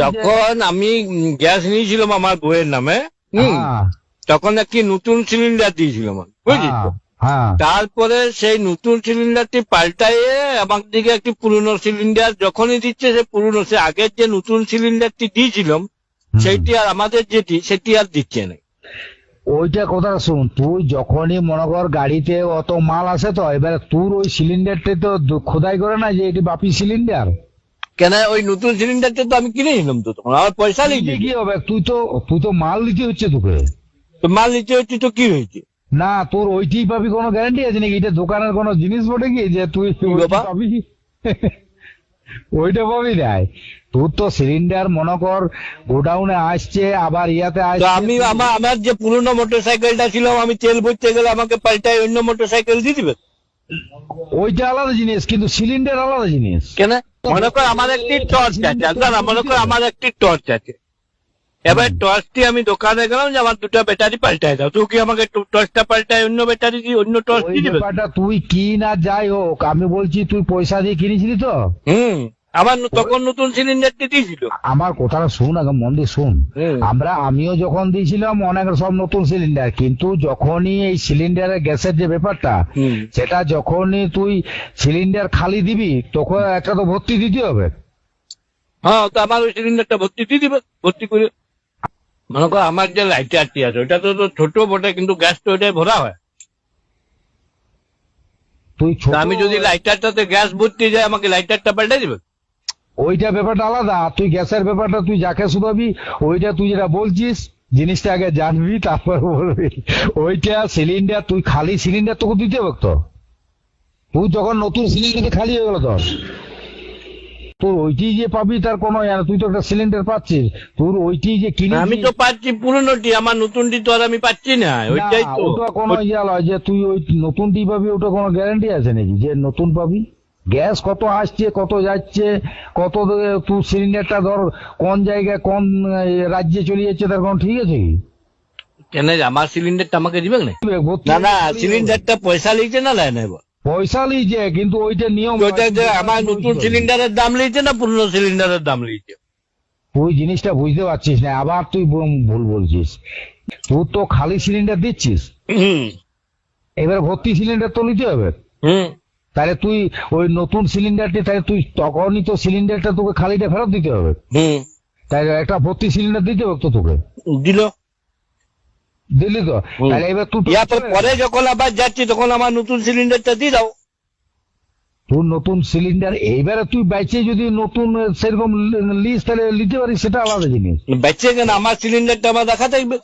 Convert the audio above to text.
যখন আমি গ্যাস নিয়েছিলাম আমার বউয়ের নামে, তখন একটি নতুন সিলিন্ডার দিয়েছিলাম, বুঝলি তো? তারপরে সেই নতুন সিলিন্ডারটি পাল্টাইয়ে আমার দিকে একটি পুরনো সিলিন্ডার যখনই দিচ্ছে, সে পুরনো, সে আগের যে নতুন সিলিন্ডারটি দিয়েছিলাম সেইটি আর আমাদের যেটি সেটি আর দিচ্ছে না। ওইটা কথা শুন, তুই যখনই মনে কর গাড়িতে অত মাল আসে, তো এবারে তোর ওই সিলিন্ডারটা তো খোদাই করে না যে এটি বাপি সিলিন্ডার। কেন ওই নতুন সিলিন্ডারটা তো আমি কিনে নিলাম, তো তখন আমার পয়সা লিখে কি হবে? তুই তো মাল দিতে হচ্ছে তোকে। তো মাল নিতে হচ্ছে তো কি হয়েছে? না, তোর ওইটাই পাবি, কোনো গ্যারান্টি আছে নাকি? এটা দোকানের কোনো জিনিস বটে কি যে তুই পাবি? ওইটা পাবি নাই। তোর তো সিলিন্ডার মনে কর গোডাউনে আসছে, আবার ইয়াতে আসছে। আমি আমার যে পুরনো মোটর সাইকেলটা ছিল, আমি তেল ভরতে গেলে আমাকে পাল্টায় অন্য মোটর সাইকেল দিয়ে দিবে। ওইটা আলাদা জিনিস, কিন্তু সিলিন্ডার আলাদা জিনিস। কেন? মনে কর আমার একটি টর্চ আছে, মনে কর আমার একটি টর্চ আছে, এবার টর্চটি আমি দোকানে গেলাম যে আমার দুটো ব্যাটারি পাল্টায় দাও, তুই কি আমাকে টর্চটা পাল্টায় অন্য ব্যাটারি দিয়ে অন্য টর্চ দিয়ে দিবে? তুই কি না যাই হোক, আমি বলছি তুই পয়সা দিয়ে কিনেছিলি তো। আমার তখন নতুন সিলিন্ডারটি দিয়েছিল। আমার কথাটা শুন, আগে মন দিয়ে শুন। আমিও যখন দিয়েছিলাম অনেক সব নতুন সিলিন্ডার, কিন্তু যখনই এই সিলিন্ডারের গ্যাসের যে ব্যাপারটা, সেটা যখনই তুই সিলিন্ডার খালি দিবি তখন একটা তো ভর্তি দিতে হবে। হ্যাঁ, তো আমার ওই সিলিন্ডারটা ভর্তি দিয়ে দিবে, ভর্তি করে। মনে কর আমার যে লাইটারটি আছে ওইটা তো ছোট বটে, কিন্তু গ্যাস তো ওইটাই ভরা হয়। আমি যদি লাইটারটাতে গ্যাস ভর্তি যায়, আমাকে লাইটারটা পাল্টে দিবে? ওইটা ব্যাপারটা আলাদা। তুই গ্যাসের ব্যাপারটা তুই যাকে শুধাবি, ওইটা তুই যেটা বলছিস জিনিসটা আগে জানবি, তারপর বলবি। ওইটা সিলিন্ডার, তুই খালি সিলিন্ডার তোকে দিতে হবে তো। তুই যখন নতুন সিলিন্ডার খালি হয়ে গেল তোর ওইটি যে পাবি তার কোনো, তুই তো একটা সিলিন্ডার পাচ্ছিস, তোর ওইটি যে কিনে। আমি তো পাচ্ছি পুরনোটি, আমার নতুনটি তো আর আমি পাচ্ছি না। ওইটাই তো। ওটা কোনো ইয়া লয় যে তুই ওই নতুনটি পাবি, ওটা কোনো গ্যারান্টি আছে নাকি যে নতুন পাবি? গ্যাস কত আসছে কত যাচ্ছে, কত তুই সিলিন্ডারটা ধর কোন জায়গায় কোন রাজ্যে চলে যাচ্ছে তার কোনো ঠিক আছে কি? কেন আমার সিলিন্ডারটা আমাকে দিবে না? না, সিলিন্ডারটা পয়সা লিখছে না লাই না? পয়সা লিখছে, কিন্তু ওইটা নিয়ম। আমার নতুন সিলিন্ডারের দাম লিখছে না পুরনো সিলিন্ডারের দাম লিখছে? তুই জিনিসটা বুঝতে পারছিস না, আবার তুই ভুল বলছিস। তুই তো খালি সিলিন্ডার দিচ্ছিস, এবার ভর্তি সিলিন্ডার তো নিতে হবে। তাহলে তুই ওই নতুন সিলিন্ডারটি, তাহলে তুই তখনই তো সিলিন্ডারটা তোকে খালিটা ফেরত দিতে হবে। তাই একটা ভর্তি সিলিন্ডার দিতে হবে তো তোকে। দিলি তো, তাহলে এবার তুই পরে যখন আবার যাচ্ছি তখন আমার নতুন সিলিন্ডারটা দিয়ে দাও। তোর নতুন সিলিন্ডার এইবারে তুই বাইচে যদি নতুন সেরকম লিস্ট তাহলে নিতে পারিস, সেটা আলাদা জিনিস। বাইচে কেন? আমার সিলিন্ডারটা আমার দেখা থাকবে।